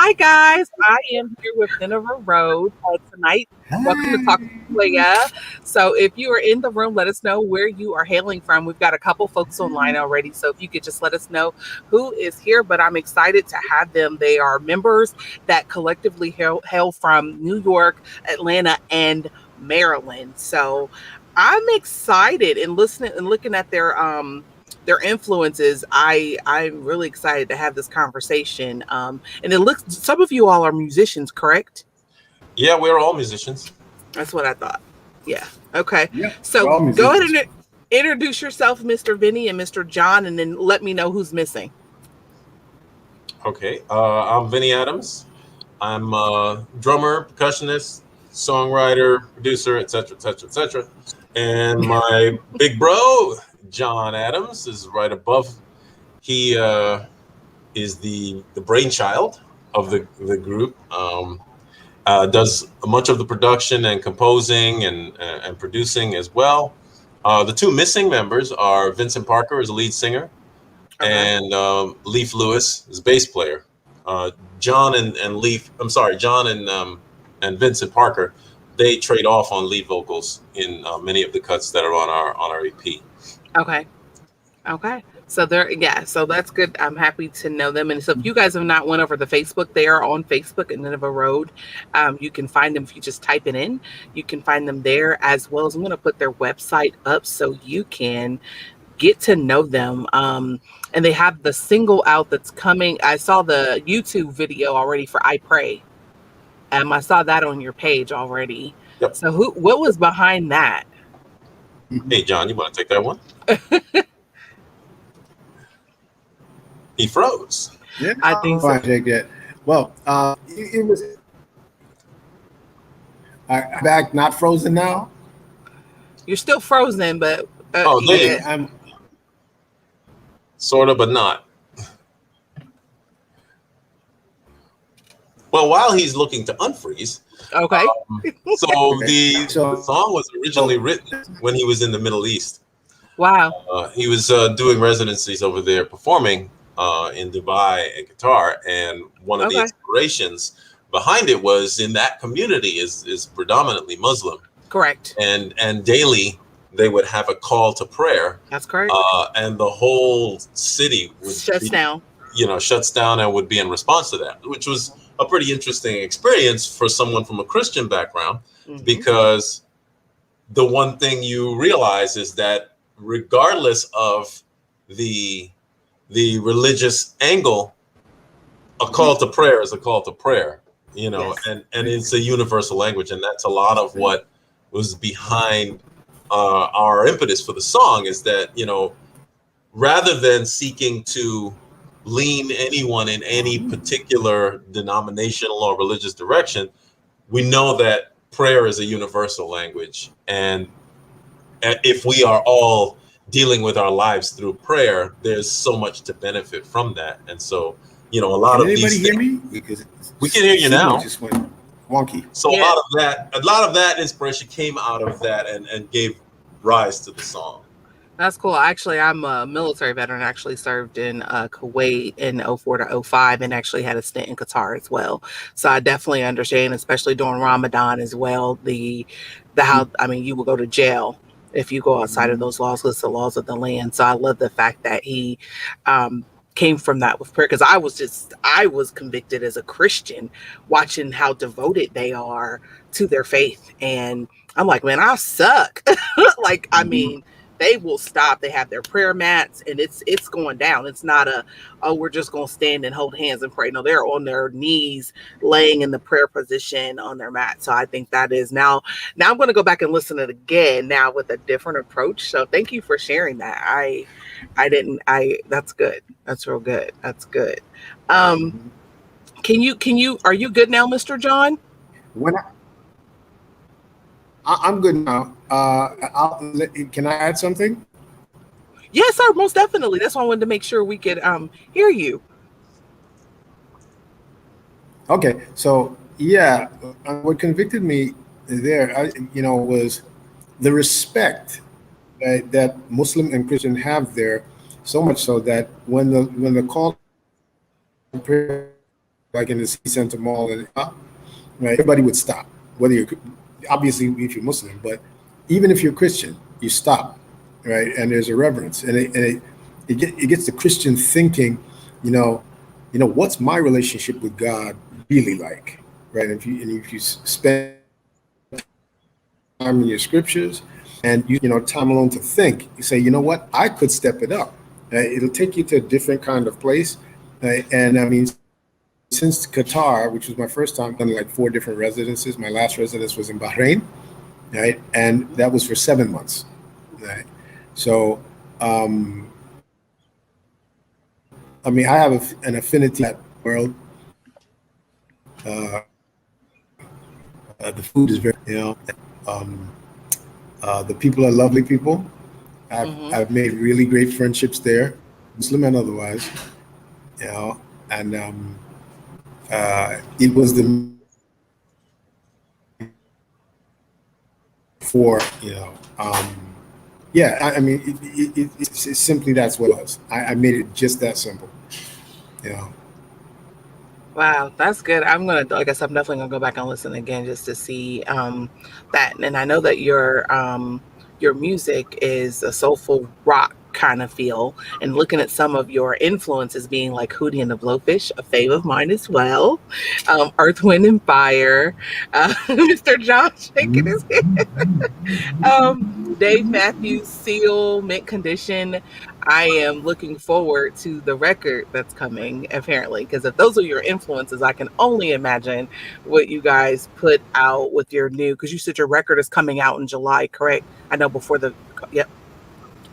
Hi guys, I am here with Nineveh Road tonight. Welcome to Talk Leah. So if you are in the room, let us know where you are hailing from. We've got a couple folks online already, so if you could just let us know who is here. But I'm excited to have them. They are members that collectively hail from New York, Atlanta, and Maryland. So I'm excited and listening and looking at their influences. I'm really excited to have this conversation. And it looks, some of you all are musicians, correct? Yeah, we're all musicians. That's what I thought. Yeah. Okay. Yeah, So go ahead and introduce yourself, Mr. Vinny and Mr. John, and then let me know who's missing. Okay. I'm Vinny Adams. I'm a drummer, percussionist, songwriter, producer, etc., etc., etc. And my big bro, John Adams, is right above. He is the brainchild of the group. Does much of the production and composing and producing as well. The two missing members are Vincent Parker as a lead singer, and Leif Lewis is bass player. John and Vincent Parker, they trade off on lead vocals in many of the cuts that are on our EP. Okay. So so that's good. I'm happy to know them. And so if you guys have not went over the Facebook, they are on Facebook at Nineveh Road. You can find them if you just type it in. You can find them there, as well as I'm going to put their website up so you can get to know them. And they have the single out that's coming. I saw the YouTube video already for iPray. I saw that on your page already. Yep. So what was behind that? Hey, John, you want to take that one? He froze. Yeah, I think so. I take that. Well, it was back, not frozen now. You're still frozen, but I'm sort of, but not. Well, while he's looking to unfreeze, okay. The song was originally written when he was in the Middle East. Wow. He was doing residencies over there, performing in Dubai and Qatar, and one of the inspirations behind it was in that community is predominantly Muslim. Correct. And daily they would have a call to prayer. That's correct. And the whole city would shuts down and would be in response to that, which was a pretty interesting experience for someone from a Christian background, because the one thing you realize is that regardless of the religious angle, a call to prayer is a call to prayer, and it's a universal language. And that's a lot of what was behind our impetus for the song, is that, rather than seeking to lean anyone in any particular denominational or religious direction, we know that prayer is a universal language. And if we are all dealing with our lives through prayer, there's so much to benefit from that. And so, a lot of these hear me? Because we can hear you now. Just went wonky. So a lot of that inspiration came out of that and gave rise to the song. That's cool. Actually, I'm a military veteran. I actually served in Kuwait in 04 to 05 and actually had a stint in Qatar as well. So I definitely understand, especially during Ramadan as well, you will go to jail if you go outside of those laws, because it's the laws of the land. So I love the fact that he came from that with prayer, because I was convicted as a Christian watching how devoted they are to their faith. And I'm like, man, I suck. They will stop. They have their prayer mats, and it's going down. It's not we're just going to stand and hold hands and pray. No, they're on their knees, laying in the prayer position on their mat. So I think that is now I'm going to go back and listen to it again now with a different approach. So thank you for sharing that. That's good. That's real good. That's good. Are you good now, Mr. John? I'm good now. Can I add something? Yes, sir, most definitely. That's why I wanted to make sure we could hear you. Okay, so what convicted me there, was the respect that Muslim and Christian have there. So much so that when the call to prayer like in the city center mall, and right, everybody would stop. Whether you're obviously if you're Muslim, but even if you're Christian, you stop, right? And there's a reverence, and it gets the Christian thinking, what's my relationship with God really like, right? If you spend time in your scriptures and time alone to think, you say, you know what, I could step it up. It'll take you to a different kind of place, and I mean, since Qatar, which was my first time, I've done like 4 different residences. My last residence was in Bahrain, right? And that was for 7 months, right? So, I mean, I have an affinity for that world. The food is very, the people are lovely people. I've made really great friendships there, Muslim and otherwise, and it was the for I mean it's simply that's what it was. I made it just that simple. Wow, that's good. I guess I'm definitely gonna go back and listen again just to see that. And I know that your music is a soulful rock kind of feel, and looking at some of your influences being like Hootie and the Blowfish, a fave of mine as well, Earth, Wind and Fire, Mr. John shaking his head, Dave Matthews, Seal, Mint Condition. I am looking forward to the record that's coming, apparently, because if those are your influences, I can only imagine what you guys put out with your new, because you said your record is coming out in July, correct? I know before yep.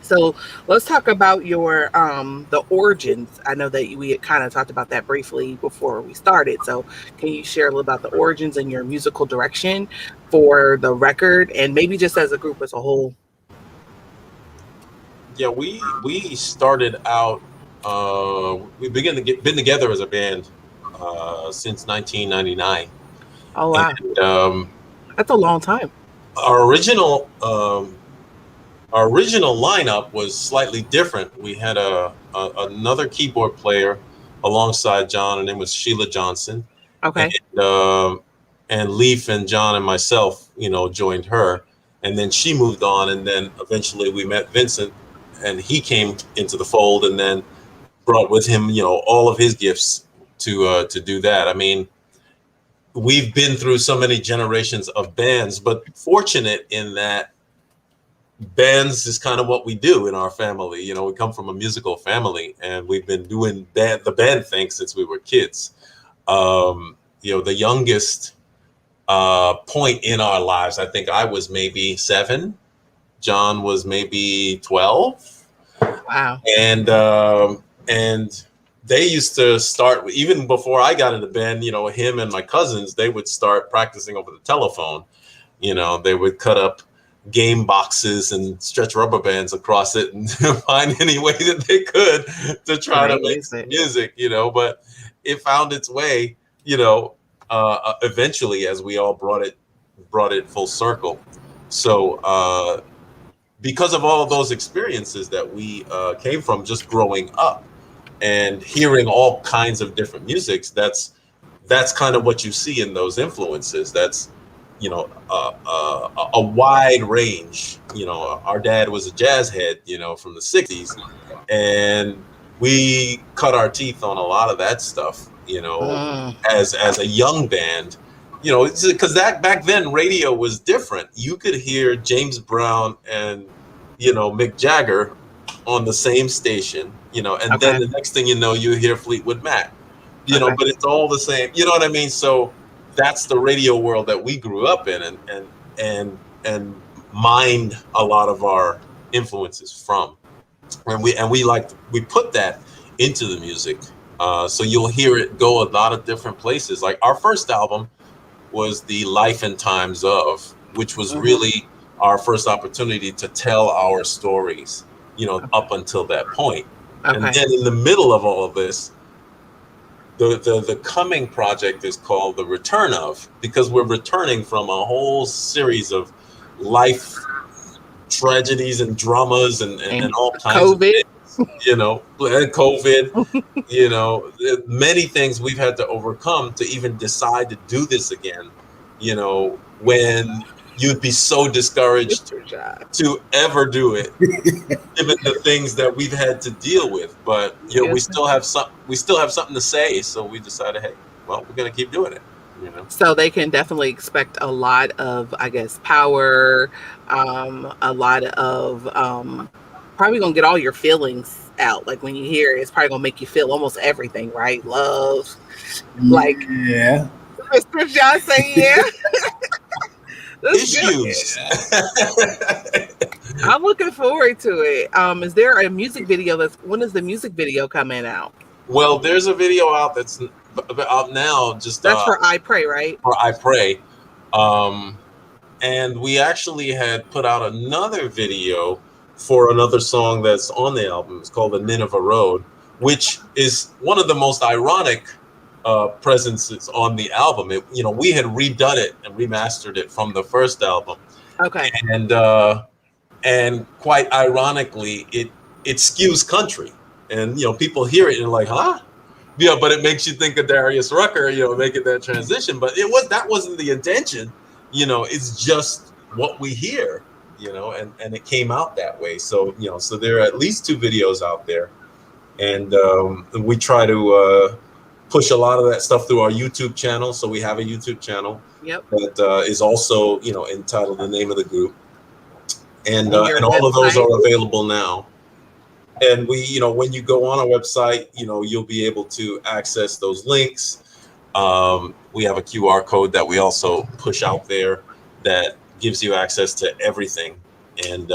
So let's talk about your the origins. I know that we had kind of talked about that briefly before we started. So can you share a little about the origins and your musical direction for the record, and maybe just as a group as a whole? Yeah, we started out. We been together as a band since 1999. Oh wow, and, that's a long time. Our original lineup was slightly different. We had another keyboard player alongside John, and it was Sheila Johnson. Okay. And Leaf and John and myself, joined her, and then she moved on, and then eventually we met Vincent, and he came into the fold, and then brought with him, all of his gifts to do that. I mean, we've been through so many generations of bands, but fortunate in that bands is kind of what we do in our family. We come from a musical family, and we've been doing the band thing since we were kids. The youngest point in our lives, I think I was maybe 7. John was maybe 12. Wow. And they used to start, even before I got in the band, him and my cousins, they would start practicing over the telephone. They would cut up game boxes and stretch rubber bands across it and find any way that they could to try to make some music, but it found its way, eventually, as we all brought it full circle. So because of all of those experiences that we came from just growing up and hearing all kinds of different musics, that's kind of what you see in those influences. That's a wide range. Our dad was a jazz head, from the 60s, and we cut our teeth on a lot of that stuff, as a young band, because that back then radio was different. You could hear James Brown and Mick Jagger on the same station, and then the next thing you hear Fleetwood Mac, but it's all the same, you know what I mean? So that's the radio world that we grew up in and mined a lot of our influences from. And we put that into the music. So you'll hear it go a lot of different places. Like our first album was The Life and Times Of, which was really our first opportunity to tell our stories, up until that point. And then in the middle of all of this, the coming project is called The Return Of, because we're returning from a whole series of life tragedies and dramas and all kinds COVID. of things. you know, and COVID, you know, many things we've had to overcome to even decide to do this again, you know, when you'd be so discouraged to ever do it, given the things that we've had to deal with. But you know, we still have something to say, so we decided, hey, well, we're gonna keep doing it. You know? So they can definitely expect a lot of, I guess, power, a lot of probably gonna get all your feelings out. Like when you hear it, it's probably gonna make you feel almost everything, right? Love, like yeah. Mr. John say, yeah. Issues. I'm looking forward to it. Is there a music video when is the music video coming out? Well, there's a video out that's out now. Just that's for iPray, right? For iPray, and we actually had put out another video for another song that's on the album. It's called "The Nineveh Road," which is one of the most ironic presences on the album. You know, we had redone it and remastered it from the first album. Okay. And quite ironically, it skews country, and you know, people hear it and they're like, huh? Yeah, but it makes you think of Darius Rucker, you know, making that transition. But that wasn't the intention, you know. It's just what we hear, you know, and it came out that way. So you know, so there are at least 2 videos out there, and we try to push a lot of that stuff through our YouTube channel. So we have a YouTube channel that is also, you know, entitled The Name of the Group, and all of those are available now. And we, you know, when you go on our website, you know, you'll be able to access those links. We have a QR code that we also push out there that gives you access to everything. And,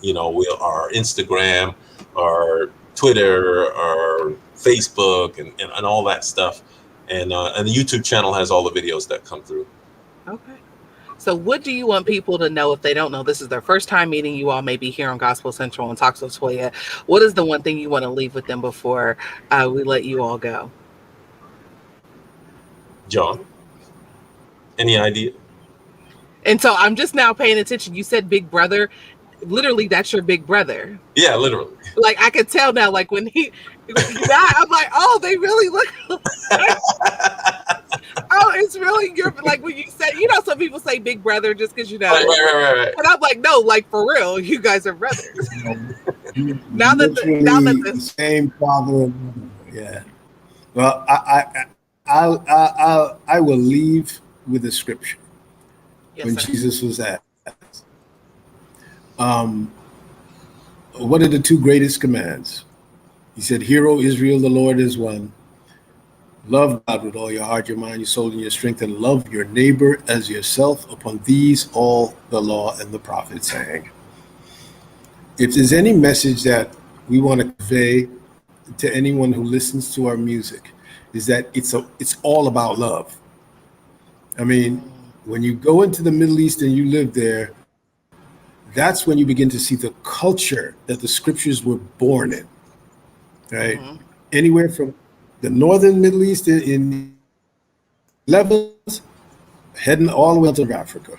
you know, our Instagram, our Twitter, our Facebook, and all that stuff. And the YouTube channel has all the videos that come through. Okay. So what do you want people to know if they don't know? This is their first time meeting you all, maybe here on Gospel Central and Talks with Toya. What is the one thing you want to leave with them before we let you all go? John, any idea? And so I'm just now paying attention. You said big brother. Literally, that's your big brother. Yeah, literally. Like I could tell now, like when he died, I'm like, oh, they really look like oh, it's really your, like when you say, you know, some people say big brother just because, you know. Right. And I'm like, no, like for real, you guys are brothers. now that the same father. Yeah. Well, I will leave with the scripture. Yes, when sir. Jesus was asked, what are the 2 greatest commands? He said, "Hear, O Israel, the Lord is one. Love God with all your heart, your mind, your soul, and your strength, and love your neighbor as yourself. Upon these all the law and the prophets hang." If there's any message that we want to convey to anyone who listens to our music, is that it's all about love. I mean, when you go into the Middle East and you live there, that's when you begin to see the culture that the scriptures were born in, right? Mm-hmm. Anywhere from the northern Middle East in levels, heading all the way to Africa.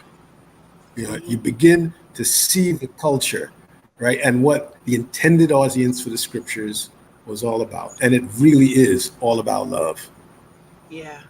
You know, you begin to see the culture, right? And what the intended audience for the scriptures was all about. And it really is all about love. Yeah.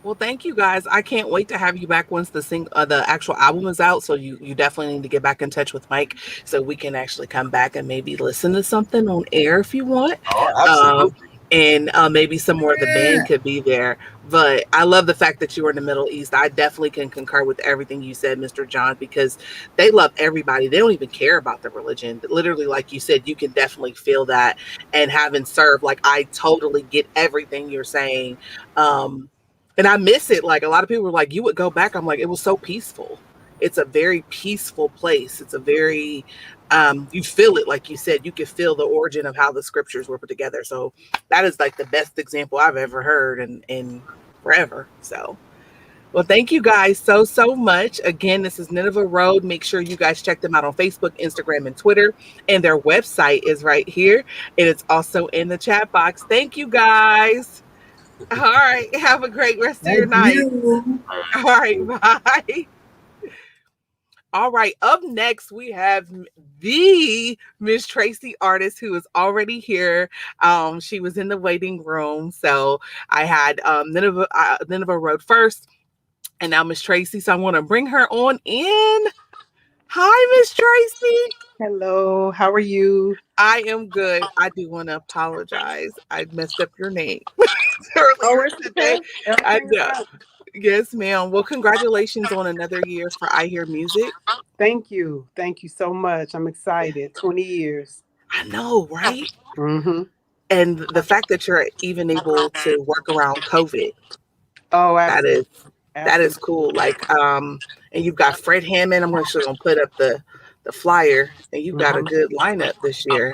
Well, thank you guys. I can't wait to have you back once the actual album is out. So you definitely need to get back in touch with Mike so we can actually come back and maybe listen to something on air if you want. Oh, absolutely. And maybe some more of the band could be there. But I love the fact that you were in the Middle East. I definitely can concur with everything you said, Mr. John, because they love everybody. They don't even care about the religion. Literally, like you said, you can definitely feel that. And having served, like, I totally get everything you're saying. And I miss it. Like a lot of people were like, you would go back. I'm like, it was so peaceful. It's a very peaceful place. It's a very, you feel it. Like you said, you can feel the origin of how the scriptures were put together. So that is like the best example I've ever heard in forever. So, well, thank you guys so much. Again, this is Nineveh Road. Make sure you guys check them out on Facebook, Instagram, and Twitter. And their website is right here. And it's also in the chat box. Thank you guys. All right. Have a great rest of your night. All right. Bye. All right. Up next, we have the Miss Tracey Artist, who is already here. She was in the waiting room. So I had Nineveh Road first, and now Miss Tracey. So I want to bring her on in. Hi, Miss Tracey. Hello. How are you? I am good. I do want to apologize. I messed up your name Oh, earlier it's today. okay. I Everything's know. fine. Yes, ma'am. Well, congratulations on another year for I Hear Music. Thank you. Thank you so much. I'm excited. 20 years. I know, right? Mm-hmm. And the fact that you're even able to work around COVID, Oh, that absolutely. is that is Absolutely. cool. Like, and you've got Fred Hammond. I'm actually gonna put up the flyer, and you've got a Mhm. good lineup this year.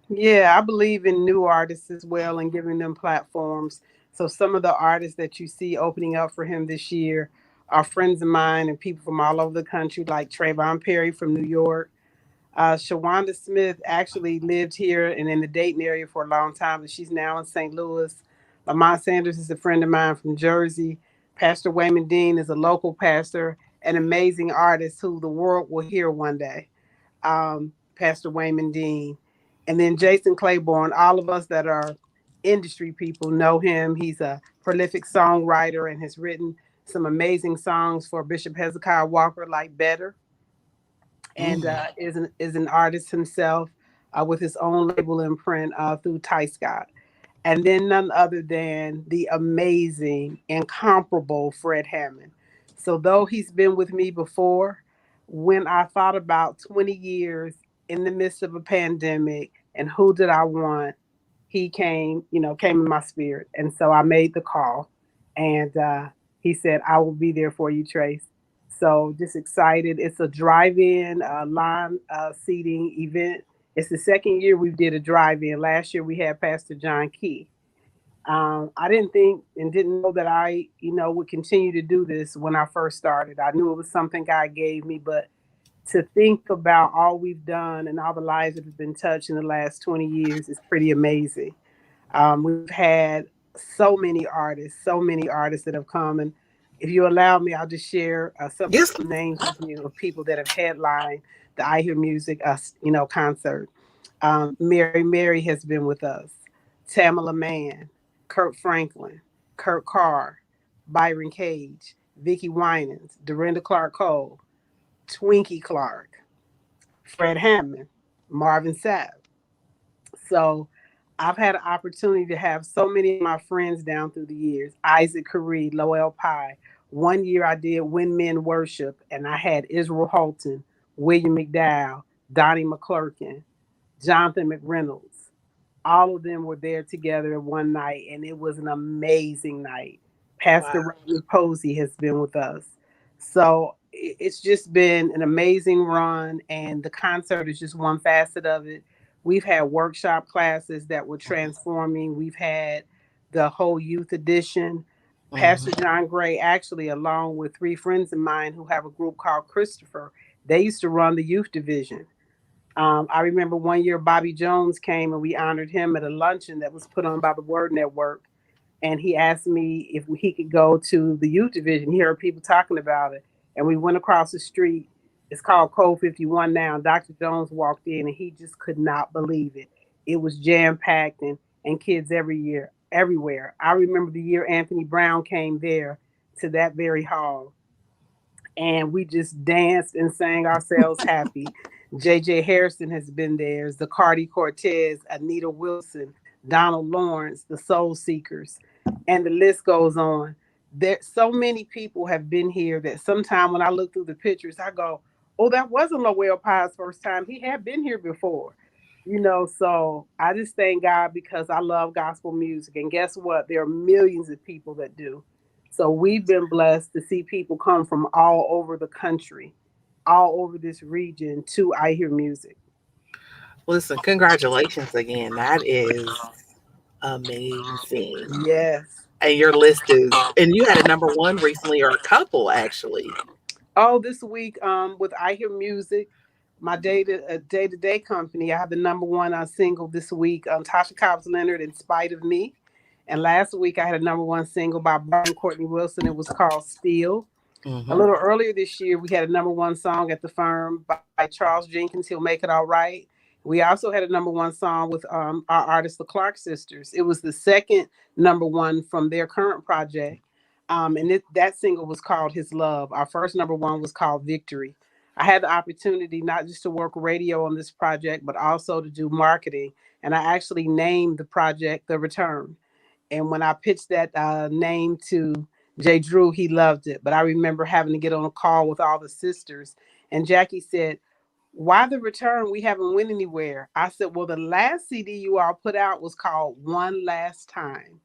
Yeah, I believe in new artists as well and giving them platforms. So some of the artists that you see opening up for him this year are friends of mine and people from all over the country, like Trayvon Perry from New York. Shawanda Smith actually lived here and in the Dayton area for a long time, but she's now in St. Louis. Lamont Sanders is a friend of mine from Jersey. Pastor Wayman Dean is a local pastor, an amazing artist who the world will hear one day. Pastor Wayman Dean. And then Jason Claiborne, all of us that are industry people know him. He's a prolific songwriter and has written some amazing songs for Bishop Hezekiah Walker, like Better, and is an artist himself with his own label and print through Ty Scott. And then none other than the amazing, incomparable Fred Hammond. So though he's been with me before, when I thought about 20 years in the midst of a pandemic and who did I want, he came in my spirit. And so I made the call, and he said, I will be there for you, Trace. So just excited. It's a drive-in line seating event. It's the second year we did a drive-in. Last year we had Pastor John Key. I didn't think and didn't know that I, would continue to do this when I first started. I knew it was something God gave me, but to think about all we've done and all the lives that have been touched in the last 20 years is pretty amazing. We've had so many artists that have come. And if you allow me, I'll just share some Yes. names with you of people that have headlined the I Hear Music, concert. Mary has been with us. Tamala Mann, Kurt Franklin, Kurt Carr, Bryron Cage, Vicki Winans, Dorinda Clark Cole, Twinkie Clark, Fred Hammond, Marvin Sapp. So I've had an opportunity to have so many of my friends down through the years. Isaac Caree, Lowell Pye. One year I did When Men Worship, and I had Israel Holton, William McDowell, Donnie McClurkin, Jonathan McReynolds. All of them were there together one night, and it was an amazing night. Pastor Wow. Rodney Posey has been with us. So it's just been an amazing run, and the concert is just one facet of it. We've had workshop classes that were transforming. We've had the whole youth edition. Pastor John Gray, actually, along with three friends of mine who have a group called Christopher, they used to run the youth division. I remember one year Bobby Jones came and we honored him at a luncheon that was put on by the Word Network. And he asked me if he could go to the youth division. He heard people talking about it. And we went across the street. It's called Code 51 now. Dr. Jones walked in and he just could not believe it. It was jam-packed and kids everywhere. I remember the year Anthony Brown came there to that very hall. And we just danced and sang ourselves happy. J.J. Harrison has been there, Zacardi Cortez, Anita Wilson, Donald Lawrence, the Soul Seekers, and the list goes on. There, so many people have been here that sometime when I look through the pictures, I go, oh, that wasn't Lowell Pye's first time. He had been here before. So I just thank God because I love gospel music. And guess what? There are millions of people that do. So we've been blessed to see people come from all over the country, all over this region to I Hear Music. Listen, congratulations again. That is amazing. Yes. And your list is, and you had a number one recently, or a couple actually. Oh, this week with I Hear Music, my day-to-day company, I have the number one single this week, Tasha Cobbs Leonard, In Spite of Me. And last week I had a number one single by Brian Courtney Wilson. It was called Steel. A little earlier this year, we had a #1 song at the firm by Charles Jenkins, He'll Make It All Right. We also had a #1 song with our artist, the Clark Sisters. It was the second #1 from their current project. And that single was called His Love. Our first #1 was called Victory. I had the opportunity not just to work radio on this project, but also to do marketing. And I actually named the project The Return. And when I pitched that name to Jay Drew, he loved it. But I remember having to get on a call with all the sisters. And Jackie said, "Why The Return? We haven't went anywhere." I said, "Well, the last CD you all put out was called One Last Time.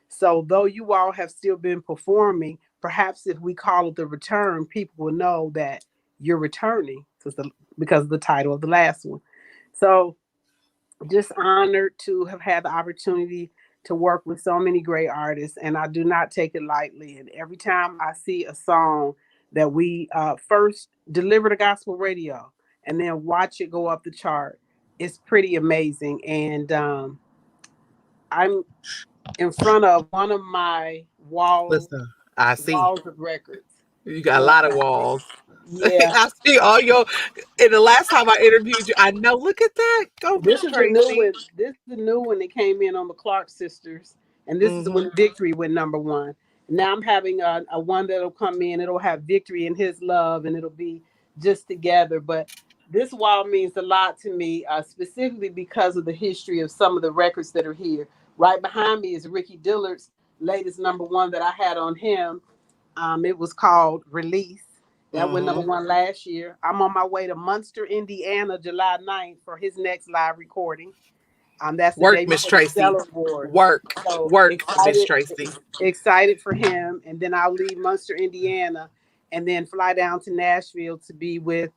So though you all have still been performing, perhaps if we call it The Return, people will know that you're returning because of the title of the last one." So just honored to have had the opportunity to work with so many great artists, and I do not take it lightly. And every time I see a song that we first deliver to gospel radio and then watch it go up the chart, it's pretty amazing. And I'm in front of one of my walls of records. You got a lot of walls. Yeah. I see all your, and the last time I interviewed you, I know, look at that. This is the new one. This is the new one that came in on the Clark Sisters. And this is when Victory went #1. Now I'm having a one that'll come in. It'll have Victory and His Love, and it'll be just together. But this wall means a lot to me, specifically because of the history of some of the records that are here. Right behind me is Ricky Dillard's latest #1 that I had on him. It was called Release. That went #1 last year. I'm on my way to Munster, Indiana, July 9th for his next live recording. That's the work, Miss Tracey. Work, Miss Tracey. Excited for him, and then I'll leave Munster, Indiana, and then fly down to Nashville to be with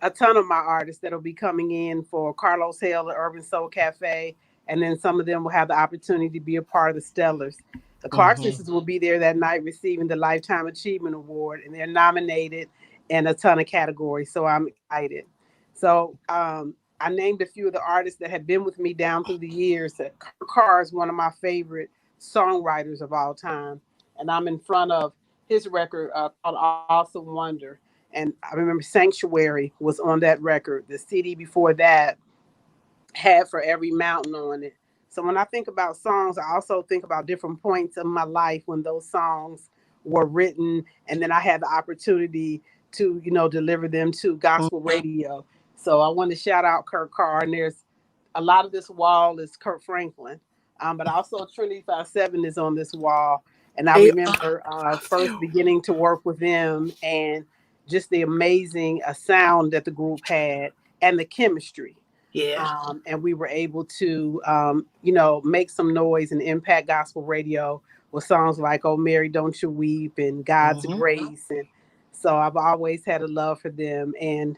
a ton of my artists that'll be coming in for Carlos Hale, the Urban Soul Cafe, and then some of them will have the opportunity to be a part of the Stellars. The Clark Sisters will be there that night receiving the Lifetime Achievement Award, and they're nominated in a ton of categories, so I'm excited. So I named a few of the artists that have been with me down through the years. Kurt Carr is one of my favorite songwriters of all time, and I'm in front of his record called Awesome Wonder. And I remember Sanctuary was on that record. The CD before that had For Every Mountain on it. So when I think about songs, I also think about different points of my life when those songs were written, and then I had the opportunity to, deliver them to gospel radio. So I want to shout out Kurt Carr, and there's a lot of this wall is Kurt Franklin, but also Trinity 5-7 is on this wall. And I remember first beginning to work with them and just the amazing sound that the group had and the chemistry. Yeah. And we were able to, make some noise and impact gospel radio with songs like Oh Mary, Don't You Weep and God's Grace. And so I've always had a love for them. And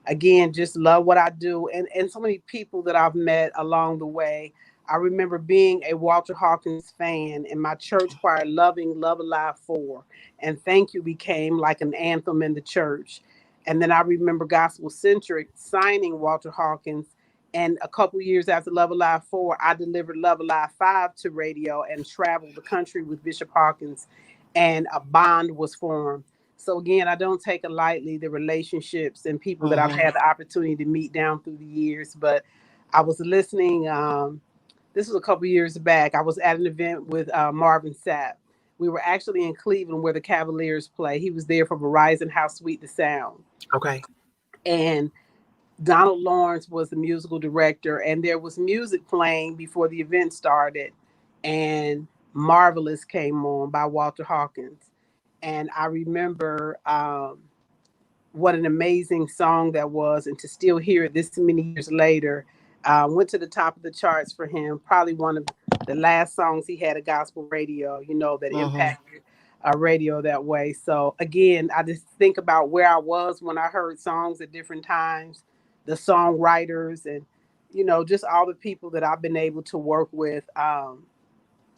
again, just love what I do. And so many people that I've met along the way. I remember being a Walter Hawkins fan and my church choir loving Love Alive 4. And Thank You became like an anthem in the church. And then I remember GospoCentric signing Walter Hawkins. And a couple years after Love Alive 4, I delivered Love Alive 5 to radio and traveled the country with Bishop Hawkins, and a bond was formed. So again, I don't take it lightly, the relationships and people that I've had the opportunity to meet down through the years. But I was listening, this was a couple years back. I was at an event with Marvin Sapp. We were actually in Cleveland where the Cavaliers play. He was there for Verizon, How Sweet the Sound. Okay. And Donald Lawrence was the musical director, and there was music playing before the event started, and Marvelous came on by Walter Hawkins. And I remember what an amazing song that was, and to still hear it this many years later, went to the top of the charts for him, probably one of the last songs he had at gospel radio, that impacted radio that way. So again, I just think about where I was when I heard songs at different times, the songwriters, and just all the people that I've been able to work with.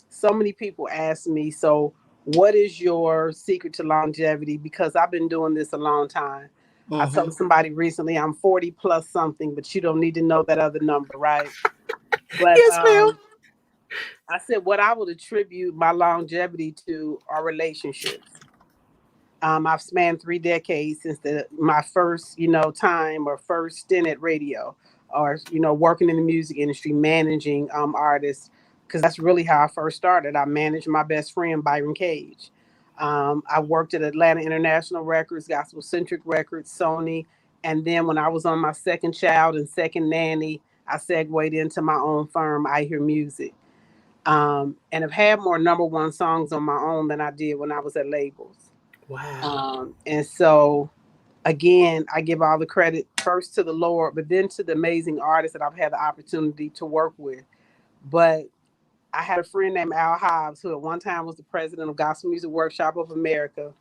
So many people ask me, so what is your secret to longevity? Because I've been doing this a long time. I told somebody recently I'm 40 plus something, but you don't need to know that other number, right? But yes, ma'am. I said what I would attribute my longevity to are relationships. I've spanned 3 decades since my first, time or first stint at radio, or working in the music industry, managing artists, because that's really how I first started. I managed my best friend, Bryron Cage. I worked at Atlanta International Records, GospoCentric Records, Sony, and then when I was on my second child and second nanny, I segued into my own firm, I Hear Music, and have had more #1 songs on my own than I did when I was at labels. Wow. And so, again, I give all the credit first to the Lord, but then to the amazing artists that I've had the opportunity to work with. But I had a friend named Al Hobbs, who at one time was the president of Gospel Music Workshop of America,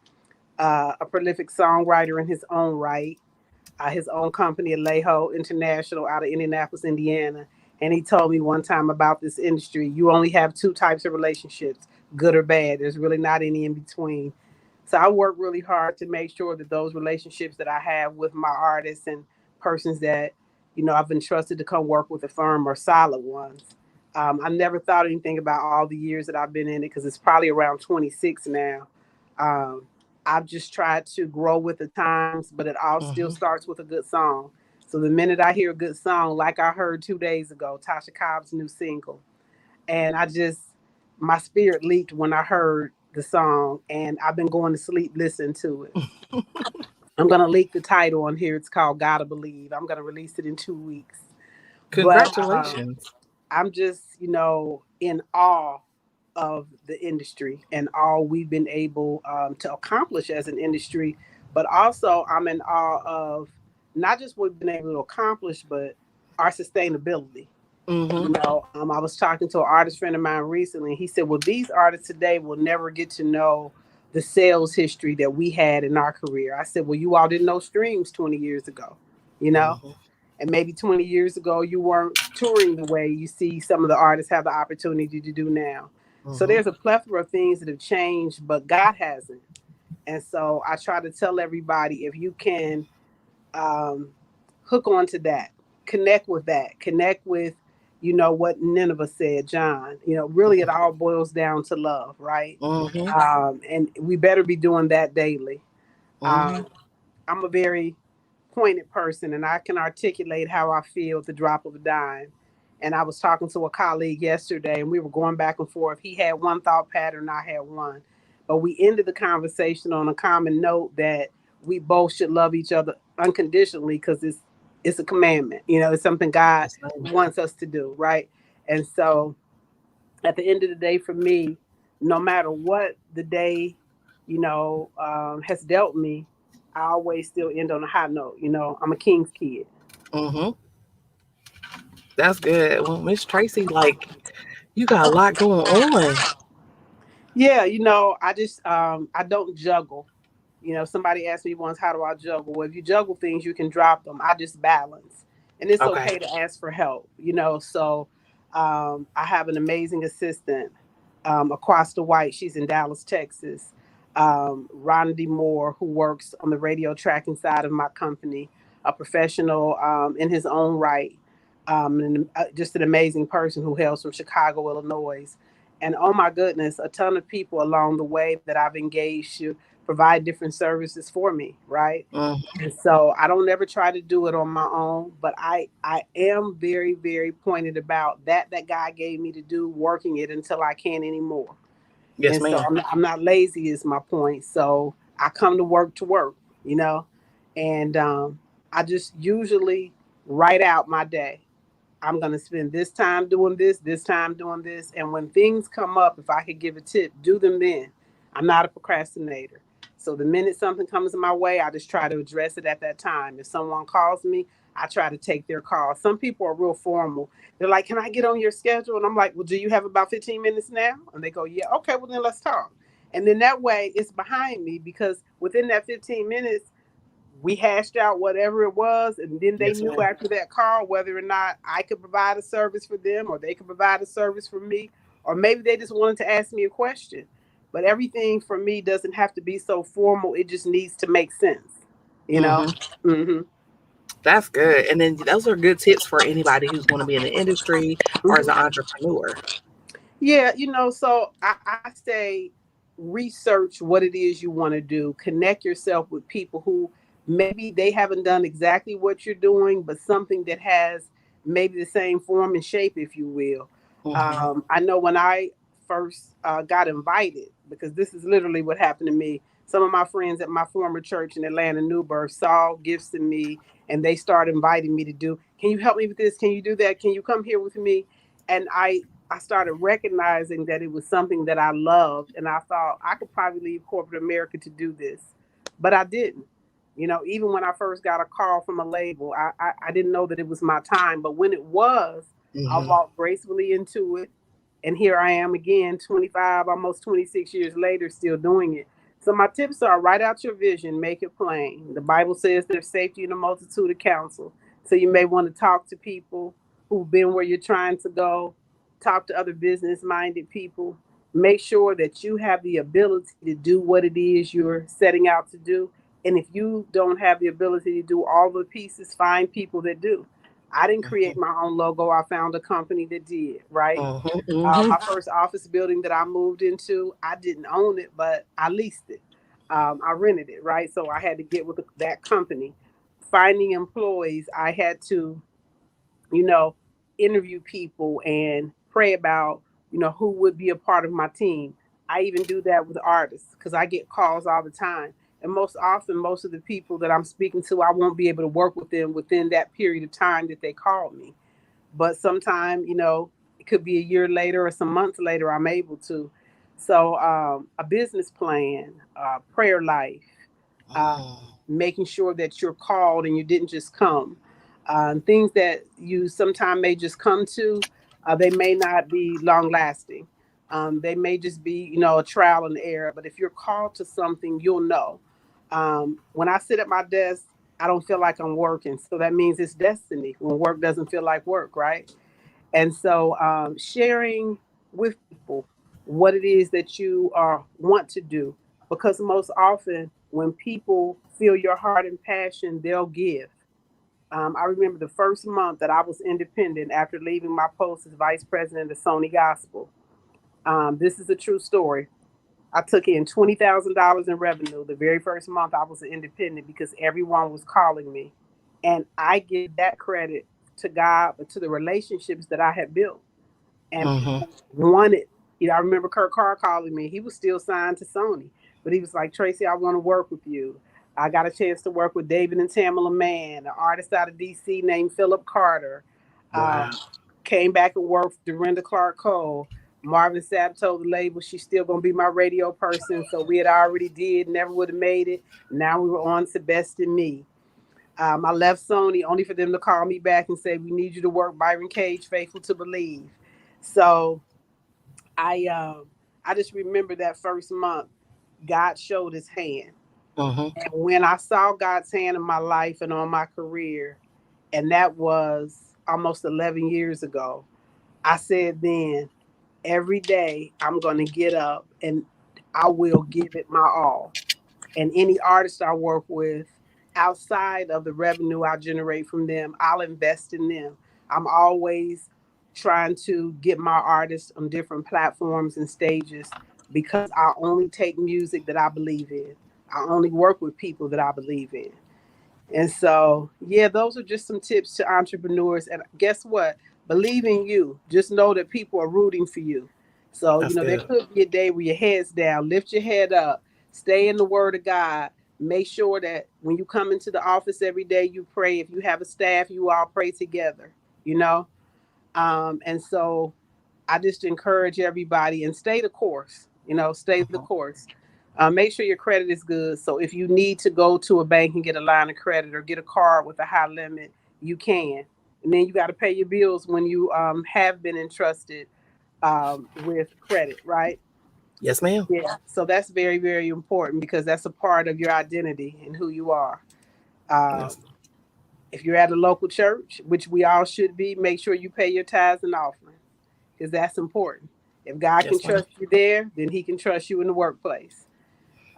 a prolific songwriter in his own right, his own company, Alejo International, out of Indianapolis, Indiana. And he told me one time about this industry: you only have 2 types of relationships, good or bad. There's really not any in between. So I work really hard to make sure that those relationships that I have with my artists and persons that, I've been trusted to come work with the firm are solid ones. I never thought anything about all the years that I've been in it, because it's probably around 26 now. I've just tried to grow with the times, but it all still starts with a good song. So the minute I hear a good song, like I heard 2 days ago, Tasha Cobb's new single, and my spirit leaped when I heard the song, and I've been going to sleep listening to it. I'm going to leak the title on here. It's called Gotta Believe. I'm going to release it in 2 weeks. Congratulations. But, I'm just, in awe of the industry and all we've been able to accomplish as an industry. But also I'm in awe of not just what we've been able to accomplish, but our sustainability. I was talking to an artist friend of mine recently, and he said, well, these artists today will never get to know the sales history that we had in our career. I said, well, you all didn't know streams 20 years ago, and maybe 20 years ago, you weren't touring the way you see some of the artists have the opportunity to do now. So there's a plethora of things that have changed, but God hasn't. And so I try to tell everybody, if you can hook onto that, connect with what Nineveh said, John, really it all boils down to love, right? And we better be doing that daily. I'm a very pointed person, and I can articulate how I feel at the drop of a dime. And I was talking to a colleague yesterday, and we were going back and forth. He had one thought pattern, I had one. But we ended the conversation on a common note that we both should love each other unconditionally, because it's a commandment. It's something God wants us to do, right? And so at the end of the day, for me, no matter what the day, has dealt me, I always still end on a high note. I'm a King's kid. That's good. Well, Miss Tracey, you got a lot going on. Yeah, I just I don't juggle. Somebody asked me once, how do I juggle? Well, if you juggle things, you can drop them. I just balance. And it's okay to ask for help, So I have an amazing assistant, Aquasta White. She's in Dallas, Texas. Rondy Moore, who works on the radio tracking side of my company, a professional in his own right, and just an amazing person who hails from Chicago, Illinois. And oh my goodness, a ton of people along the way that I've engaged to provide different services for me, right? And so I don't ever try to do it on my own, but I am very, very pointed about that God gave me to do, working it until I can't anymore. Yes, and ma'am. So I'm not lazy is my point. So I come to work, and I just usually write out my day. I'm going to spend this time doing this time doing this. And when things come up, if I could give a tip, do them then. I'm not a procrastinator. So the minute something comes my way, I just try to address it at that time. If someone calls me, I try to take their call. Some people are real formal. They're like, can I get on your schedule? And I'm like, well, do you have about 15 minutes now? And they go, yeah. Okay, well, then let's talk. And then that way it's behind me, because within that 15 minutes, we hashed out whatever it was, and then they knew after that call whether or not I could provide a service for them, or they could provide a service for me, or maybe they just wanted to ask me a question. But everything for me doesn't have to be so formal. It just needs to make sense, That's good. And then those are good tips for anybody who's going to be in the industry or as an entrepreneur. Yeah, so I say research what it is you want to do. Connect yourself with people who maybe they haven't done exactly what you're doing, but something that has maybe the same form and shape, if you will. I know when I first got invited, because this is literally what happened to me. Some of my friends at my former church in Atlanta, New Birth, saw gifts in me, and they started inviting me to do, can you help me with this? Can you do that? Can you come here with me? And I started recognizing that it was something that I loved, and I thought I could probably leave corporate America to do this, but I didn't. You know, even when I first got a call from a label, I didn't know that it was my time, but when it was, I walked gracefully into it. And here I am again, 25, almost 26 years later, still doing it. So my tips are: write out your vision, make it plain. The Bible says there's safety in a multitude of counsel. So you may want to talk to people who've been where you're trying to go, talk to other business-minded people. Make sure that you have the ability to do what it is you're setting out to do. And if you don't have the ability to do all the pieces, find people that do. I didn't create my own logo. I found a company that did, right? My first office building that I moved into, I didn't own it, but I leased it. I rented it, right? So I had to get with that company. Finding employees, I had to, interview people and pray about, who would be a part of my team. I even do that with artists because I get calls all the time. And most often, most of the people that I'm speaking to, I won't be able to work with them within that period of time that they called me. But sometime, it could be a year later or some months later, I'm able to. So a business plan, prayer life, making sure that you're called and you didn't just come. Things that you sometimes may just come to, they may not be long lasting. They may just be, a trial and error. But if you're called to something, you'll know. When I sit at my desk, I don't feel like I'm working. So that means it's destiny when work doesn't feel like work, right? And so sharing with people what it is that you want to do, because most often when people feel your heart and passion, they'll give. I remember the first month that I was independent after leaving my post as vice president of Sony Gospel. This is a true story. I took in $20,000 in revenue the very first month I was an independent because everyone was calling me. And I give that credit to God, but to the relationships that I had built. And people wanted, I remember Kurt Carr calling me. He was still signed to Sony, but he was like, Tracey, I want to work with you. I got a chance to work with David and Tamala Mann, an artist out of DC named Philip Carter. Wow. Came back and worked with Dorinda Clark Cole. Marvin Sapp told the label she's still going to be my radio person. So we had already did, never would have made it. Now we were on to Best in Me. I left Sony only for them to call me back and say, we need you to work Bryron Cage, Faithful to Believe. So I just remember that first month, God showed his hand. And when I saw God's hand in my life and on my career, and that was almost 11 years ago, I said then, every day I'm going to get up and I will give it my all. And any artist I work with, outside of the revenue I generate from them, I'll invest in them. I'm always trying to get my artists on different platforms and stages because I only take music that I believe in. I only work with people that I believe in. And so, yeah, those are just some tips to entrepreneurs. And guess what? Believe in you. Just know that people are rooting for you. So, there could be a day where your head's down. Lift your head up. Stay in the word of God. Make sure that when you come into the office every day, you pray. If you have a staff, you all pray together, And so I just encourage everybody and stay the course, stay the course. Make sure your credit is good. So if you need to go to a bank and get a line of credit or get a card with a high limit, you can. And then you got to pay your bills when you have been entrusted with credit, right? Yes, ma'am. Yeah. So that's very, very important because that's a part of your identity and who you are. Yes. If you're at a local church, which we all should be, make sure you pay your tithes and offering because that's important. If God can trust you there, then he can trust you in the workplace.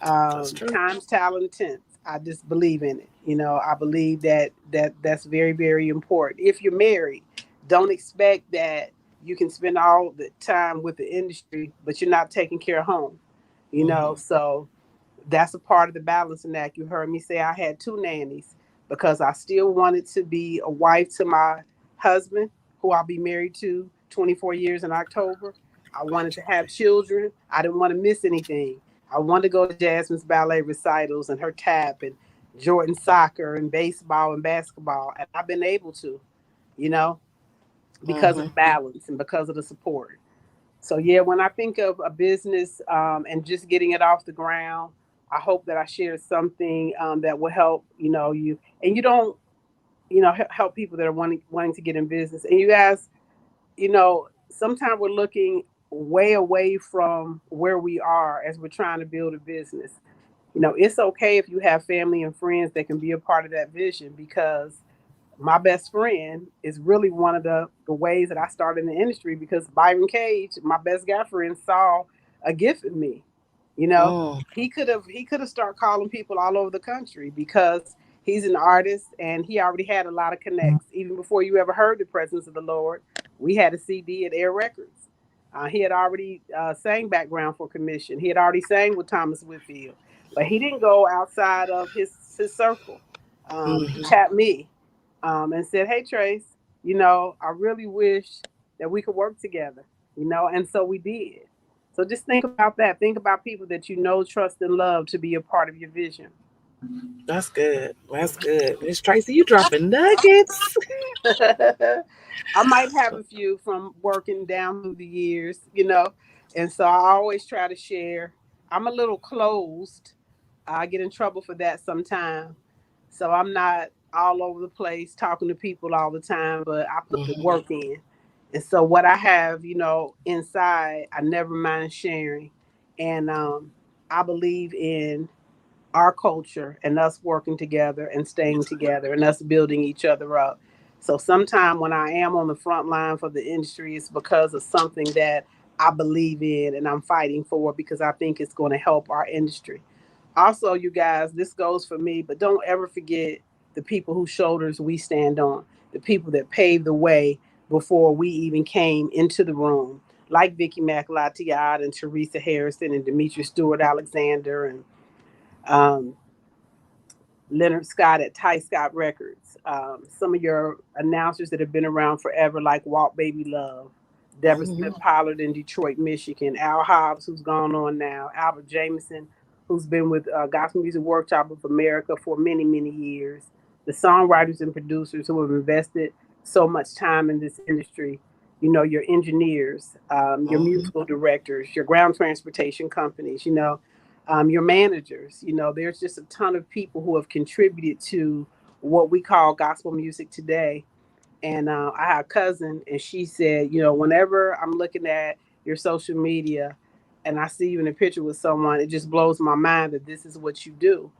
Times, talent, tense. I just believe in it. I believe that's very, very important. If you're married, don't expect that you can spend all the time with the industry, but you're not taking care of home. you know. So that's a part of the balancing act. You heard me say I had 2 nannies because I still wanted to be a wife to my husband, who I'll be married to 24 years in October. I wanted to have children. I didn't want to miss anything. I wanted to go to Jasmine's ballet recitals and her tap and Jordan soccer and baseball and basketball. And I've been able to, you know, because of balance and because of the support. So yeah, when I think of a business and just getting it off the ground, I hope that I share something that will help, you know, you, and you don't, you know, help people that are wanting to get in business. And you guys, you know, sometimes we're looking way away from where we are as we're trying to build a business. You know, it's okay if you have family and friends that can be a part of that vision, because my best friend is really one of the ways that I started in the industry, because Bryron Cage, my best guy friend, saw a gift in me. You know, he could have started calling people all over the country because he's an artist and he already had a lot of connects. Even before you ever heard the presence of the Lord, we had a CD at Air Records. He had already sang background for commission. He had already sang with Thomas Whitfield, but he didn't go outside of his circle. He tapped me and said, "Hey, Trace, you know, I really wish that we could work together, you know," and so we did. So just think about that. Think about people that you know, trust, and love to be a part of your vision. That's good. That's good. Miss Tracey, you dropping nuggets. I might have a few from working down through the years, you know, and so I always try to share. I'm a little closed. I get in trouble for that sometimes. So I'm not all over the place talking to people all the time, but I put the work in. And so what I have, you know, inside, I never mind sharing. And I believe in our culture and us working together and staying together and us building each other up. So sometime when I am on the front line for the industry, it's because of something that I believe in and I'm fighting for, because I think it's going to help our industry. Also, you guys, this goes for me, but don't ever forget the people whose shoulders we stand on, the people that paved the way before we even came into the room, like Vicky McLatiot and Teresa Harrison and Demetri Stewart Alexander and um, Leonard Scott at Ty Scott Records. Some of your announcers that have been around forever, like Walt Baby Love, Deborah Smith Pollard in Detroit, Michigan, Al Hobbs, who's gone on now, Albert Jameson, who's been with Gospel Music Workshop of America for many, many years, the songwriters and producers who have invested so much time in this industry, you know, your engineers, your musical directors, your ground transportation companies, you know, your managers. You know, there's just a ton of people who have contributed to what we call gospel music today. And I have a cousin, and she said, you know, whenever I'm looking at your social media and I see you in a picture with someone, it just blows my mind that this is what you do.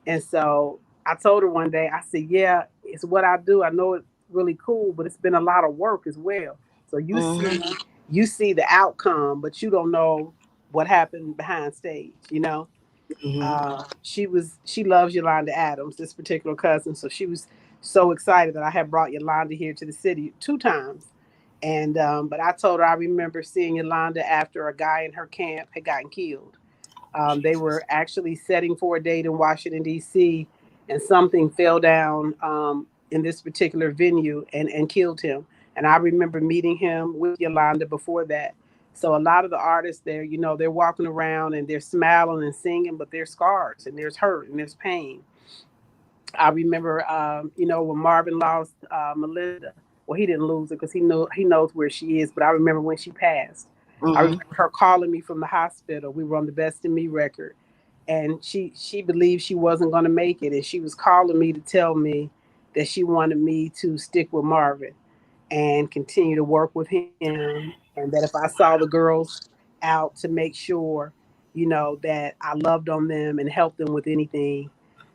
And so I told her one day, I said, yeah, it's what I do. I know it's really cool, but it's been a lot of work as well. So you see the outcome, but you don't know what happened behind stage, you know. She loves Yolanda Adams, this particular cousin. So she was so excited that I had brought Yolanda here to the city 2 times. And but I told her I remember seeing Yolanda after a guy in her camp had gotten killed. They were actually setting for a date in Washington, D.C., and something fell down in this particular venue and killed him. And I remember meeting him with Yolanda before that. So a lot of the artists there, you know, they're walking around and they're smiling and singing, but there's scars and there's hurt and there's pain. I remember, you know, when Marvin lost Melinda. Well, he didn't lose her because he knows where she is. But I remember when she passed. I remember her calling me from the hospital. We were on the Best in Me record, and she believed she wasn't going to make it, and she was calling me to tell me that she wanted me to stick with Marvin and continue to work with him, and that if I saw the girls out, to make sure, you know, that I loved on them and helped them with anything,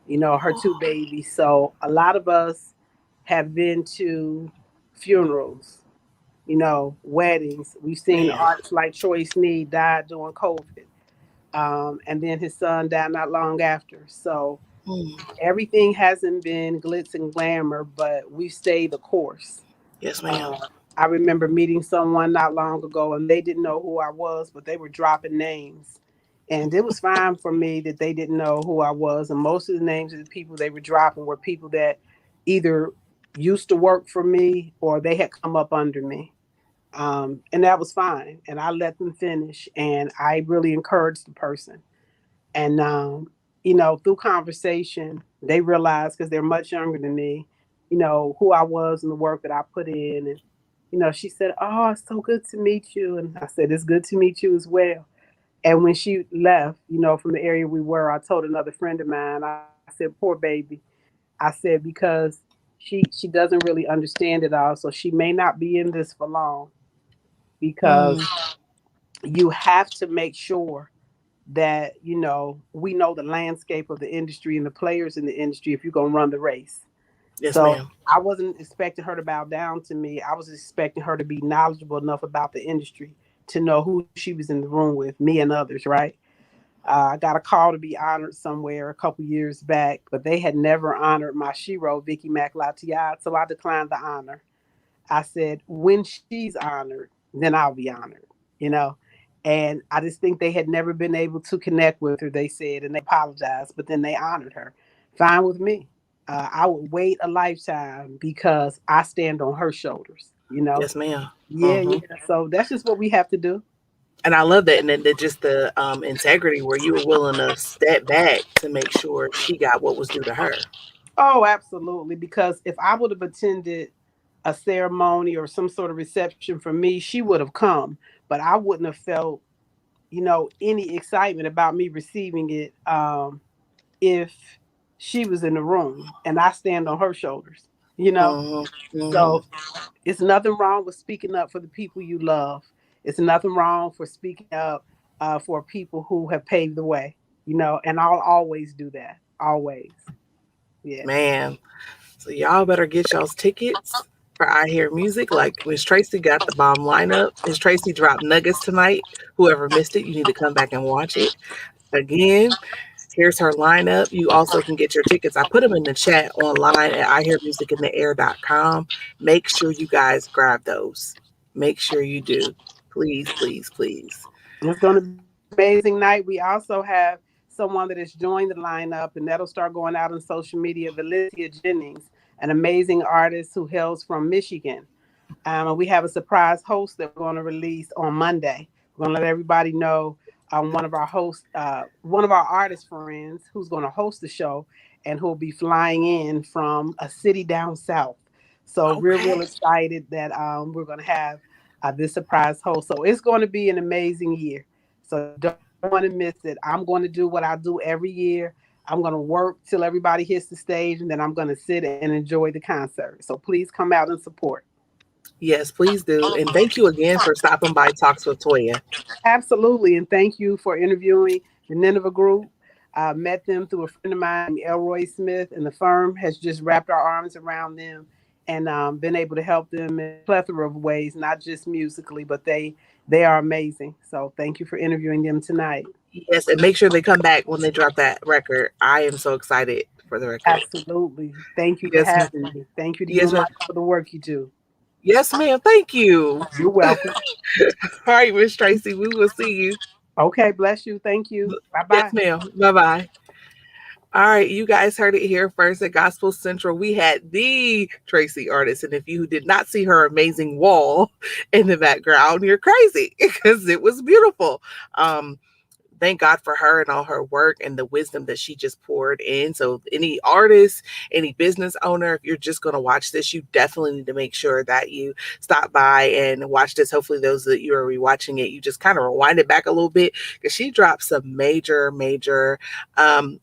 you know, her 2 babies. So a lot of us have been to funerals, you know, weddings. We've seen artists like Troy Sneed died during COVID. And then his son died not long after. So everything hasn't been glitz and glamour, but we stayed the course. Yes, ma'am. I remember meeting someone not long ago, and they didn't know who I was, but they were dropping names. And it was fine for me that they didn't know who I was. And most of the names of the people they were dropping were people that either used to work for me or they had come up under me. And that was fine. And I let them finish. And I really encouraged the person. And, through conversation, they realized, because they're much younger than me, who I was and the work that I put in. And, she said, "Oh, it's so good to meet you." And I said, "It's good to meet you as well." And when she left, from the area we were, I told another friend of mine, I said, "Poor baby." I said, because she doesn't really understand it all. So she may not be in this for long, because you have to make sure that, we know the landscape of the industry and the players in the industry if you're going to run the race. Yes, So ma'am. I wasn't expecting her to bow down to me. I was expecting her to be knowledgeable enough about the industry to know who she was in the room with, me and others, right? I got a call to be honored somewhere a couple years back, but they had never honored my shero, Vicky McLatiad, so I declined the honor. I said, when she's honored, then I'll be honored, And I just think they had never been able to connect with her, they said, and they apologized, but then they honored her. Fine with me. I would wait a lifetime because I stand on her shoulders, Yes, ma'am. Yeah. So that's just what we have to do. And I love that. And then just the integrity where you were willing to step back to make sure she got what was due to her. Oh, absolutely. Because if I would have attended a ceremony or some sort of reception for me, she would have come, but I wouldn't have felt, any excitement about me receiving it if she was in the room, and I stand on her shoulders, So it's nothing wrong with speaking up for the people you love. It's nothing wrong for speaking up for people who have paved the way, and I'll always do that. Always. Yeah. Man. So y'all better get y'all's tickets for I Hear Music. Like Miss Tracey got the bomb lineup. Miss Tracey dropped nuggets tonight. Whoever missed it, you need to come back and watch it. Again, here's her lineup. You also can get your tickets. I put them in the chat online at ihearmusicintheair.com. Make sure you guys grab those. Make sure you do. Please, please, please. It's going to be an amazing night. We also have someone that has joined the lineup, and that'll start going out on social media, Valencia Jennings, an amazing artist who hails from Michigan. We have a surprise host that we're going to release on Monday. We're going to let everybody know one of our artist friends who's going to host the show and who'll be flying in from a city down south. So we're real excited that we're going to have this surprise host. So it's going to be an amazing year. So don't want to miss it. I'm going to do what I do every year. I'm going to work till everybody hits the stage, and then I'm going to sit and enjoy the concert. So please come out and support. Yes, please do. And thank you again for stopping by Talks with Toya. Absolutely. And thank you for interviewing the Nineveh Group. I met them through a friend of mine, Elroy Smith, and the firm has just wrapped our arms around them and been able to help them in a plethora of ways, not just musically, but they are amazing. So thank you for interviewing them tonight. Yes, and make sure they come back when they drop that record. I am so excited for the record. Absolutely. Thank you for having me. Thank you to you for the work you do. Yes, ma'am. Thank you. You're welcome. All right, Miss Tracey, we will see you. Okay, bless you. Thank you. Bye-bye. Yes, ma'am. Bye-bye. All right, you guys heard it here first at Gospel Central. We had the Tracey Artist, and if you did not see her amazing wall in the background, you're crazy because it was beautiful. Thank God for her and all her work and the wisdom that she just poured in. So any artist, any business owner, if you're just going to watch this, you definitely need to make sure that you stop by and watch this. Hopefully those that you are rewatching it, you just kind of rewind it back a little bit because she dropped some major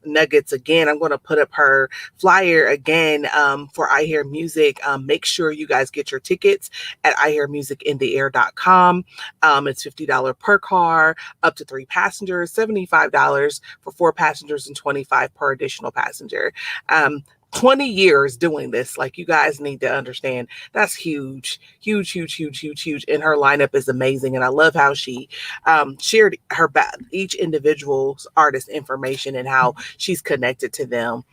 nuggets. Again, I'm going to put up her flyer again for I Hear Music. Make sure you guys get your tickets at ihearmusicintheair.com. It's $50 per car, up to 3 passengers. $75 for 4 passengers and $25 per additional passenger. 20 years doing this. Like, you guys need to understand that's huge. And her lineup is amazing. And I love how she shared each individual's artist information and how she's connected to them.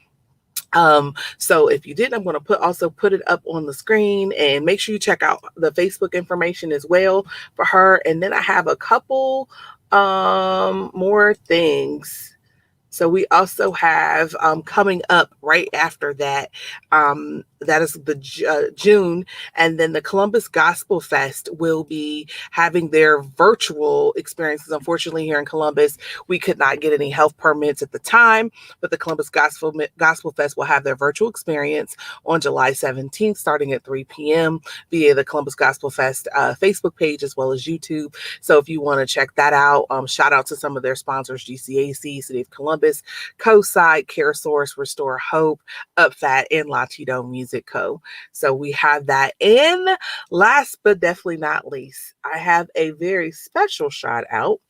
So if you didn't, I'm going to also put it up on the screen, and make sure you check out the Facebook information as well for her. And then I have a couple More things. So we also have coming up right after that, that is the June, and then the Columbus Gospel Fest will be having their virtual experiences. Unfortunately, here in Columbus, we could not get any health permits at the time, but the Columbus Gospel Fest will have their virtual experience on July 17th, starting at 3 p.m. via the Columbus Gospel Fest Facebook page as well as YouTube. So if you want to check that out, shout out to some of their sponsors: GCAC, City of Columbus, CoSide, CareSource, Restore Hope, UpFat, and Latino Music Co. So we have that. And last but definitely not least, I have a very special shout out,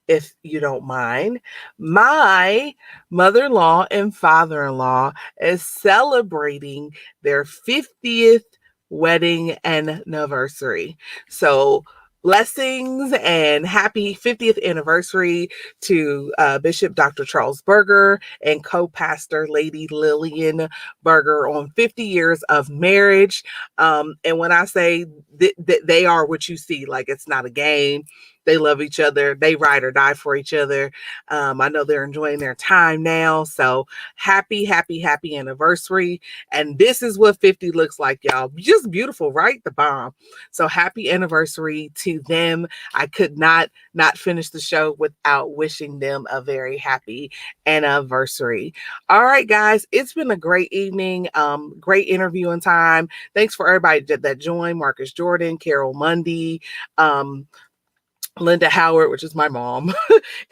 if you don't mind. My mother-in-law and father-in-law is celebrating their 50th wedding anniversary. So blessings and happy 50th anniversary to Bishop Dr. Charles Berger and co-pastor Lady Lillian Berger on 50 years of marriage. And when I say they are what you see, like, it's not a game. They love each other. They ride or die for each other. I know they're enjoying their time now. So happy, happy, happy anniversary. And this is what 50 looks like, y'all. Just beautiful, right? The bomb. So happy anniversary to them. I could not finish the show without wishing them a very happy anniversary. All right, guys. It's been a great evening. Great interviewing time. Thanks for everybody that joined. Marcus Jordan, Carol Mundy, Linda Howard, which is my mom,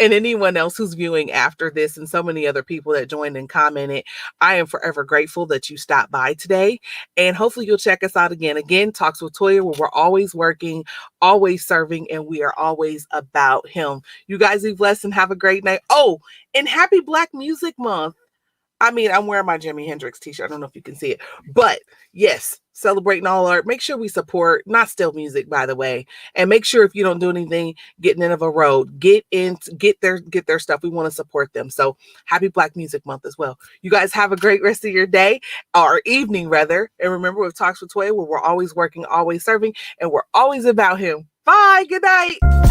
and anyone else who's viewing after this, and so many other people that joined and commented. I am forever grateful that you stopped by today, and hopefully you'll check us out again. Again, Talks with Toya, where we're always working, always serving, and we are always about him. You guys be blessed and have a great night. Oh, and happy Black Music Month. I mean, I'm wearing my Jimi Hendrix t-shirt. I don't know if you can see it, but yes, celebrating all art. Make sure we support, not still music, by the way, and make sure if you don't do anything, get Nineveh Road, get their stuff. We want to support them. So happy Black Music Month as well. You guys have a great rest of your day, or evening rather. And remember, with Talks with Toya, where we're always working, always serving, and we're always about him. Bye. Good night.